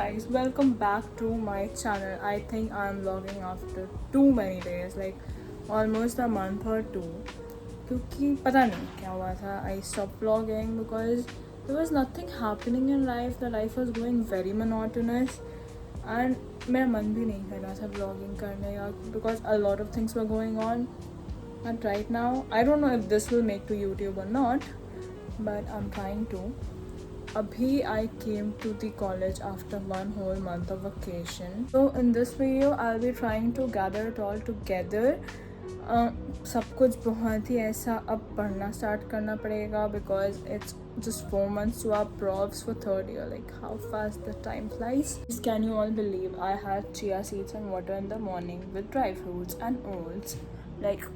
guys, welcome back to my channel. I think I'm vlogging after too many days, like almost a month or two. क्योंकि पता नहीं क्या हुआ था. I stopped vlogging because there was nothing happening in life. The life was going very monotonous and मेरा मन भी नहीं कर रहा था vlogging करने का because a lot of things were going on. And right now, I don't know if this will make to YouTube or not, but I'm trying to. Abhi I came to the college after one whole month of vacation. So in this video I'll be trying to gather it all together. सब कुछ बहुत ही ऐसा अब पढ़ना start करना पड़ेगा because it's just 4 months to our profs for third year. Like how fast the time flies. Can you all believe I had chia seeds and water in the morning with dry fruits and oats? Like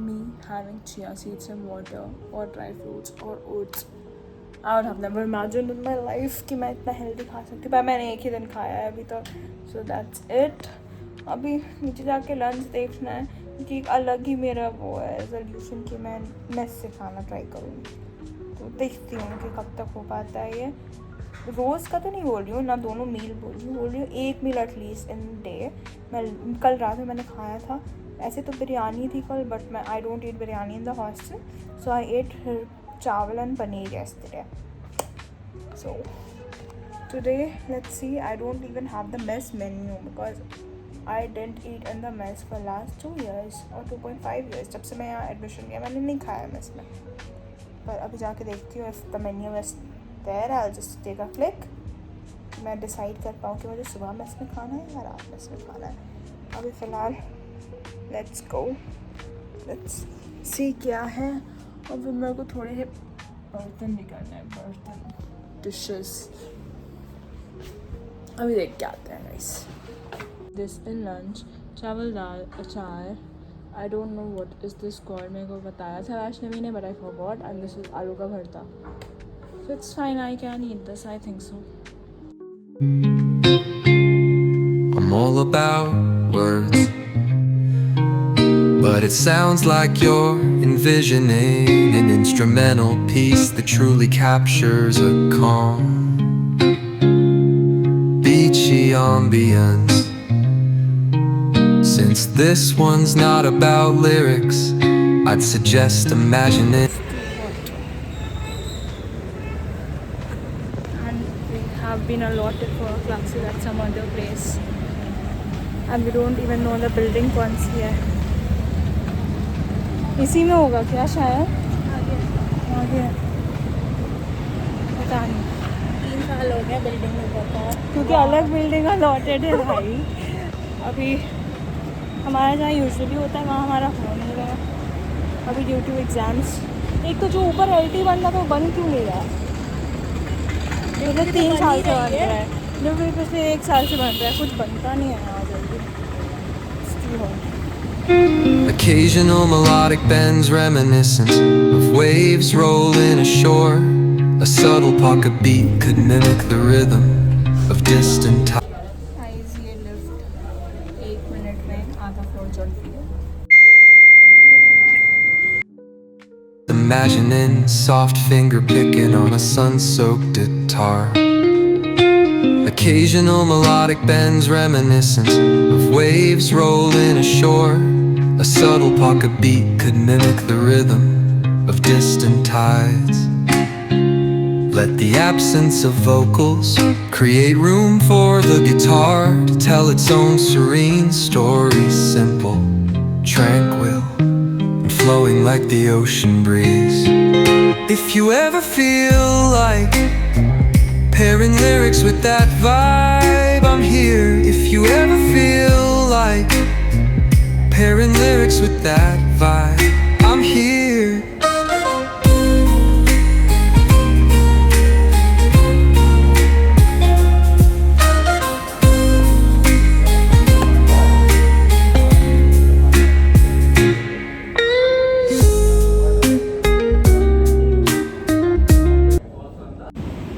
me having chia seeds and water or dry fruits or oats. I would have never imagined in my life कि मैं इतना healthy खा सकती हूँ, पर मैंने एक ही दिन खाया है अभी तक. So that's it. अभी नीचे जाके लंच देखना है कि एक अलग ही मेरा वो है रेजोल्यूशन कि मैं मेस से खाना ट्राई करूँगी. तो देखती हूँ कि कब तक हो पाता है ये. रोज़ का तो नहीं बोल रही हूँ, ना दोनों मील बोल रही हूँ एक मील एटलीस्ट इन डे. मैं कल रात में मैंने खाया था. ऐसे तो बिरयानी थी कल, बट मैं I don't eat biryani in the hostel, so I ate chawal and paneer yesterday. So today let's see. I don't even have the mess menu because I didn't eat in the mess for last 2 years or 2.5 years. जब से मैं यहाँ admission लिया मैंने नहीं खाया mess में. पर अभी जाके देखती हूँ if the menu is there. I'll just take a click. मैं डिसाइड कर पाऊँ कि मुझे सुबह मेस में खाना है या रात मेस में खाना है. अभी फ़िलहाल let's go. Let's see क्या है. और फिर मेरे को थोड़े से बर्तन भी करना है, बर्तन डिशेस. अभी देख के आते हैं गाइस. दिस इन लंच चावल दाल अचार. I don't know what is this called. मेरे को बताया था वैष्णवी ने, but I forgot. And this is आलू का भरता. So it's fine. I can eat this. I think so. I'm all about words, but it sounds like you're envisioning an instrumental piece that truly captures a calm, beachy ambience. Since this one's not about lyrics, I'd suggest imagining. And we have been allotted for classes at some other place. And we don't even know the building कौन सी है. इसी में होगा क्या शायद. आगे पता नहीं. 3 साल हो गया बिल्डिंग में पता है, क्योंकि अलग बिल्डिंग अलॉटेड है भाई. अभी हमारा जहाँ यूजुअली होता है वहाँ हमारा हो नहीं रहा अभी ड्यू टू एग्ज़ाम्स. एक तो जो ऊपर LT बनना था वो बन क्यों नहीं रहा. मतलब 3 साल से बन रहा है, जो फिर पिछले 1 साल से बन रहा है. कुछ बनता नहीं है यहाँ जल्दी. Occasional melodic bends reminiscent of waves rolling ashore. A subtle pocket beat could mimic the rhythm of distant tides. Guys ये लिफ्ट 1 मिनट में आधा फ्लोर चढ़ती है. Imagining soft finger picking on a sun-soaked guitar. Occasional melodic bends reminiscent of waves rolling ashore. A subtle pocket beat could mimic the rhythm of distant tides. Let the absence of vocals create room for the guitar to tell its own serene story. Simple, tranquil, and flowing like the ocean breeze. If you ever feel like pairing lyrics with that vibe, I'm here. If you ever feel like pairing lyrics with that vibe, I'm here.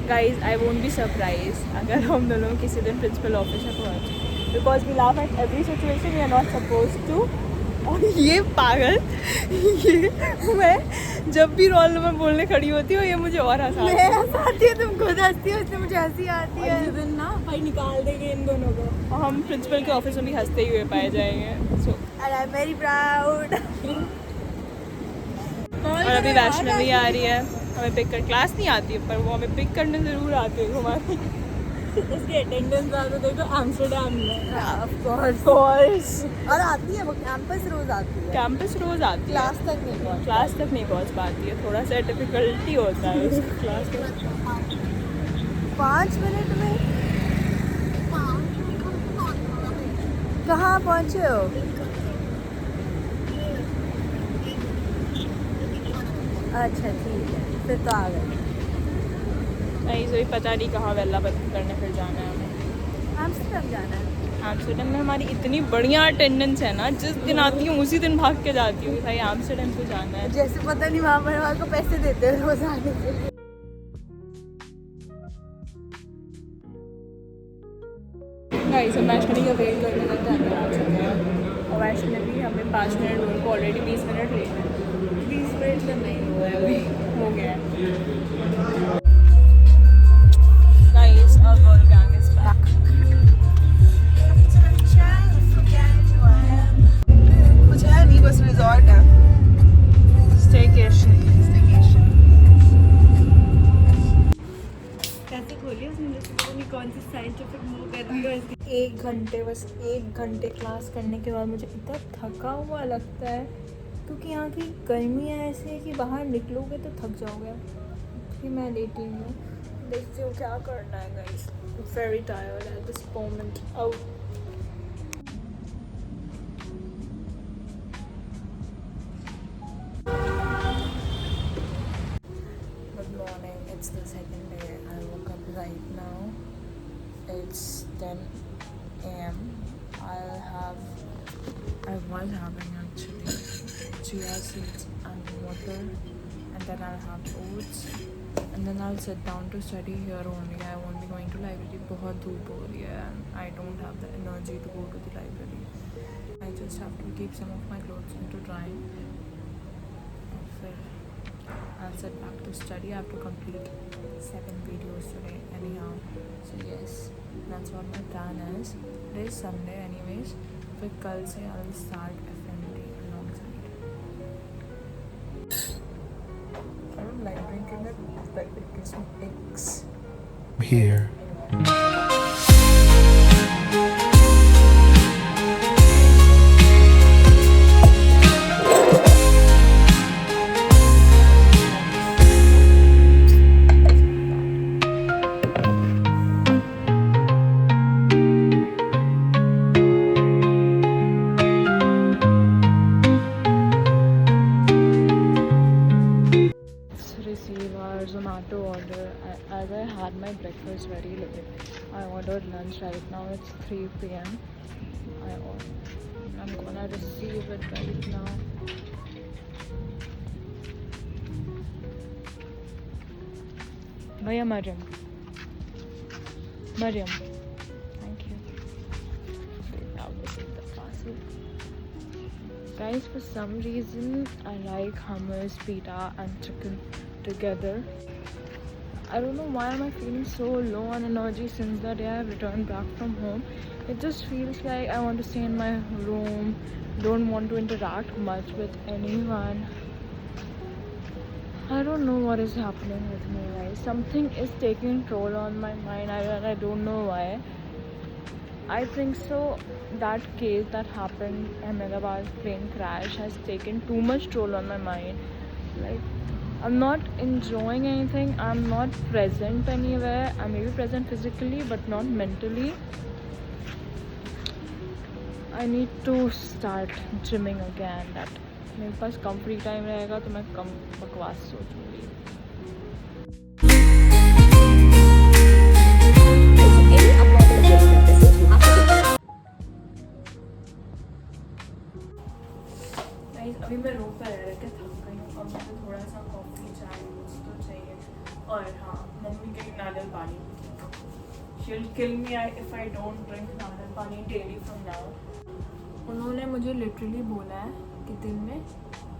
Guys I won't be surprise अगर हम दोनों किसी दिन principal office में पहुँच, because we laugh at every situation. We are not suppose to. और ये पागल, ये मैं जब भी रोल नंबर बोलने खड़ी होती हूँ ये मुझे और हंसाती है। हंसाती है, तुम खुद हंसती हो, इसलिए मुझे हंसी आती है। ये दिन ना भाई निकाल देंगे इन दोनों को और हम प्रिंसिपल के ऑफिस में भी हंसते ही हुए पाए जाएंगे। सो And I'm very proud. और अभी वैष्णवी आ रही है हमें पिक कर, क्लास नहीं आती है पर वो हमें पिक करने ज़रूर आती है घुमाने। उसकी अटेंडेंस ज़्यादा देखो एम्स्टर्डम में। ऑफ कोर्स और आती है वो कैंपस रोज आती है, कैंपस रोज आती है, क्लास तक नहीं पहुंचती। क्लास तक नहीं पहुंच पाती है, थोड़ा सा डिफिकल्टी होता है उसको क्लास में। 5 मिनट में कहाँ पहुँचे हो? अच्छा ठीक है, फिर तो आ गए। नहीं सही पता नहीं कहाँ वेला करने फिर जाना है हमें। एम्स्टर्डम जाना है। एम्स्टर्डम में हमारी इतनी बढ़िया अटेंडेंस है ना, जिस दिन आती हूँ उसी दिन भाग के जाती हूँ भाई एम्स्टर्डम को जाना है। जैसे पता नहीं वहाँ पर वहाँ को पैसे देते हैं रोज आने के लिए। गाइस हम वैष्णवी का वेट करने तक अंदर आ चुके हैं और वैष्णवी हमें 5 मिनट उनको ऑलरेडी 20 मिनट लेट है। 20 मिनट तो नहीं हुआ है अभी, हो गया है। Guys our girl gang is back. कुछ है नहीं, बस रिजॉर्ट है। Staycation. कैसे खोली उसने, जैसे पता नहीं कौन सी साइंटिफिक मूव कर रही है इसकी। 1 घंटे, बस 1 घंटे क्लास करने के बाद मुझे इतना थका हुआ लगता है क्योंकि यहाँ की गर्मियाँ ऐसी है कि बाहर निकलोगे तो थक जाओगे। कि मैं लेटी हूँ, देखती हूँ क्या करना है guys. Very tired at this moment. Out Good morning, it's the second day. I woke up right now. It's 10 a.m. I was having actually chia seeds and water, and then I'll have oats, and then I'll sit down to study here only. I won't be going to library. बहुत धूप हो रही है and I don't have the energy to go to the library. I just have to keep some of my clothes into drying. I'll sit back to study. I have to complete 7 videos today anyhow. So yes, that's what my plan is. Today is Sunday anyways. फिर कल से I'll start FMD alongside. I don't like drinking it, but it gives me aches. Here. Receive our Zomato order. As I had my breakfast very late, I ordered lunch. Right now it's 3 p.m. I'm gonna receive it right now. Bhaiya Mariam, thank you. Now this is the parcel. Guys, for some reason I like hummus, pita and chicken together. I don't know why am I feeling so low on energy since the day I have returned back from home. It just feels like I want to stay in my room, don't want to interact much with anyone. I don't know what is happening with me, guys. Something is taking toll on my mind. I don't know why. I think so that case that happened, Ahmedabad plane crash, has taken too much toll on my mind. Like, I'm not enjoying anything. I'm not present anywhere. I may be present physically but not mentally. I need to start gymming again. That मेरे पास कम free time रहेगा तो मैं कम बकवास सोचूंगी. अभी मैं room पर रह के थक गई हूँ. अब मुझे थोड़ा सा कॉफ़ी चाय कुछ तो चाहिए. और हाँ, मम्मी के नारियल पानी. She'll kill me if I don't drink नारियल पानी daily from now. उन्होंने मुझे लिटरली बोला है कि दिन में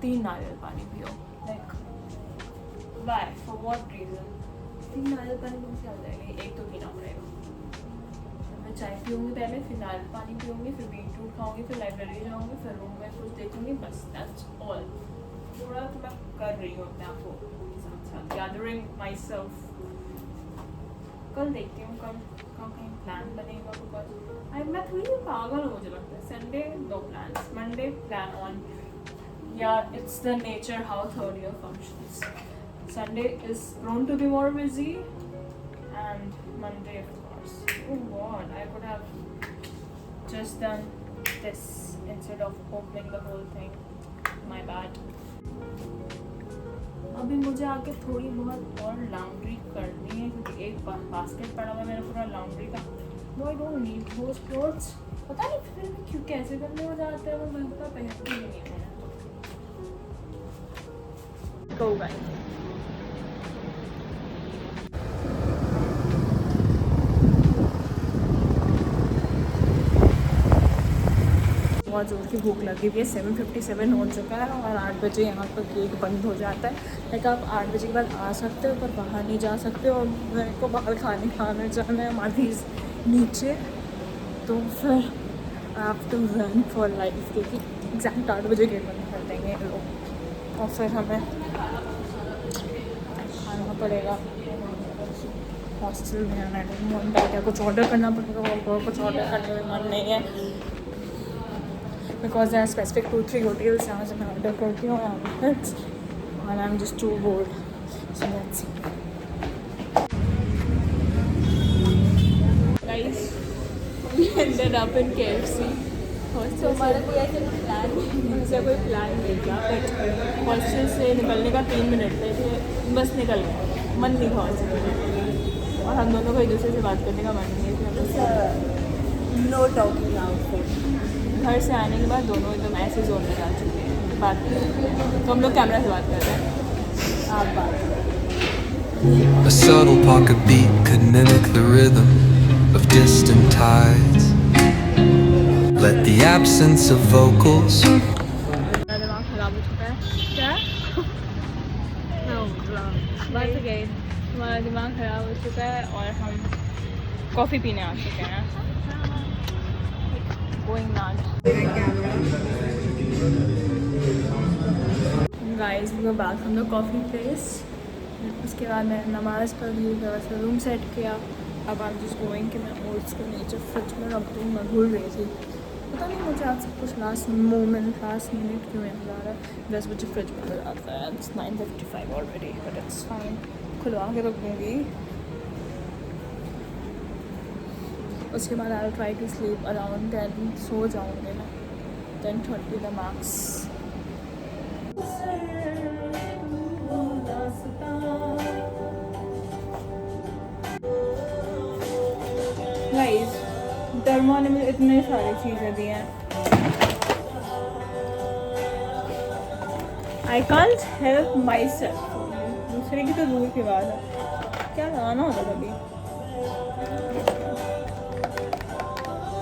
3 नारियल पानी पियो। Like why, for what reason? 3 नारियल पानी कौन से आ जाएगा? एक तो पीना पड़ेगा। मैं चाय पीऊँगी पहले, फिर नारियल पानी पीऊँगी, फिर बीटरूट खाऊँगी, फिर लाइब्रेरी जाऊँगी, फिर रूम में कुछ देखूँगी, बस दैट्स ऑल। थोड़ा तो मैं कर रही हूँ अपने आप को साथ साथ, गैदरिंग माई सेल्फ। कल देखती हूँ कल का कहीं प्लान बनेगा, बिकॉज मैं थोड़ी पागल हूँ मुझे लगता है। Sunday no plan, Monday plan on, या it's the nature how third year functions. Sunday is prone to be more busy, and Monday, of course. Oh God, I could have just done this instead of opening the whole thing. My bad. अभी मुझे आके थोड़ी बहुत और laundry करनी है, क्योंकि एक बास्केट पड़ा हुआ मेरा पूरा लॉन्ड्री का। No, I don't need those clothes. पता नहीं फिर भी क्यों कैसे करने हो जाते हैं, वो मैं उनका पहनती ही नहीं हूँ। Go guys. बहुत ज़ोर की भूख लगी हुई है। 7:57 हो चुका है और 8 बजे यहाँ पर गेट बंद हो जाता है। लाइक आप 8 बजे के बाद आ सकते हो पर बाहर नहीं जा सकते, और मेरे को बाहर खाने जाना है माधीज नीचे, तो फिर आप टू रन फॉर लाइफ, क्योंकि एग्जैक्ट 8 बजे गेट बंद कर देंगे ये लोग, और फिर हमें खाना पड़ेगा हॉस्टल में। आना मन क्या कुछ ऑर्डर करना पड़ेगा, और कुछ ऑर्डर करने में मन नहीं है, because there are specific 2-3 hotels यहाँ से मैं ऑर्डर करती हूँ and I'm just too bored, so let's see. Guys, we ended up in KFC. तो हमारा कोई ऐसे प्लान मुझे कोई प्लान नहीं था, बट हॉस्टल से निकलने का 3 मिनट थे, बस निकल गए, मन नहीं था हॉस्टल, और हम दोनों को एक दूसरे से बात करने का मन नहीं है। Know talking out. घर से आने के बाद दोनों एकदम ऐसे जोन में जा चुके हैं बात करते, तो हम लोग कैमरा से बात कर रहे हैं। आप बात। A subtle pocket beat could mimic the rhythm of distant tides. Let the absence of vocals मेरा दिमाग खराब हो चुका है। क्या? बस गए, हमारा दिमाग खराब हो चुका है और हम कॉफ़ी पीने आ चुके हैं। Going mad. Guys, we go back from the coffee place. उसके बाद मैं नमाज़ पढ़ी, फिर रूम सेट किया। अब I'm just going कि मैं ओट्स को नीचे फ्रिज में रख दूँ। मैं भूल रही थी, पता नहीं मुझे आज सब कुछ लास्ट मिनट क्यों याद आ रहा है। 10 बजे फ्रिज में नजर आता है। It's 9:55 already, but it's fine. खुलवा के रख दूँगी। उसके बाद I try to sleep around 10, सो जाऊँगी मैं 10:30 द मैक्स। गाइस, धर्मा ने मुझे इतने सारी चीज़ें दी हैं, I can't help my self. दूसरे की तो दूर की बात है, क्या लगाना होता कभी।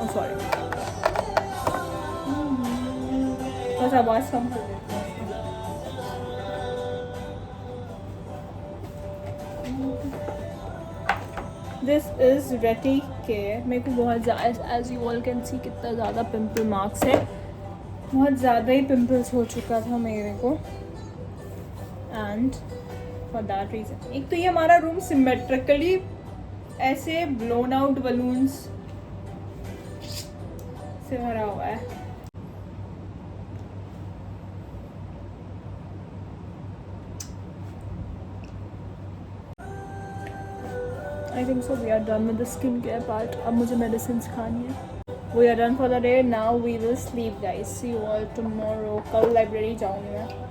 सॉरी, बस आवाज़ कम कर देती हूँ। दिस इज़ रेटी केयर। मेरे को बहुत ज़्यादा, as you all can see, कितना ज़्यादा पिंपल मार्क्स है। बहुत ज़्यादा ही पिंपल्स हो चुका था मेरे को, एंड फॉर दैट रीज़न। एक तो ये हमारा रूम सिमेट्रिकली ऐसे ब्लोन आउट बलून्स से भरा हुआ है। I think so we are done with the skin care part. अब मुझे मेडिसिन खानी है। We are done for the day, now we will sleep guys. See you all tomorrow. कल लाइब्रेरी जाऊँगी मैं।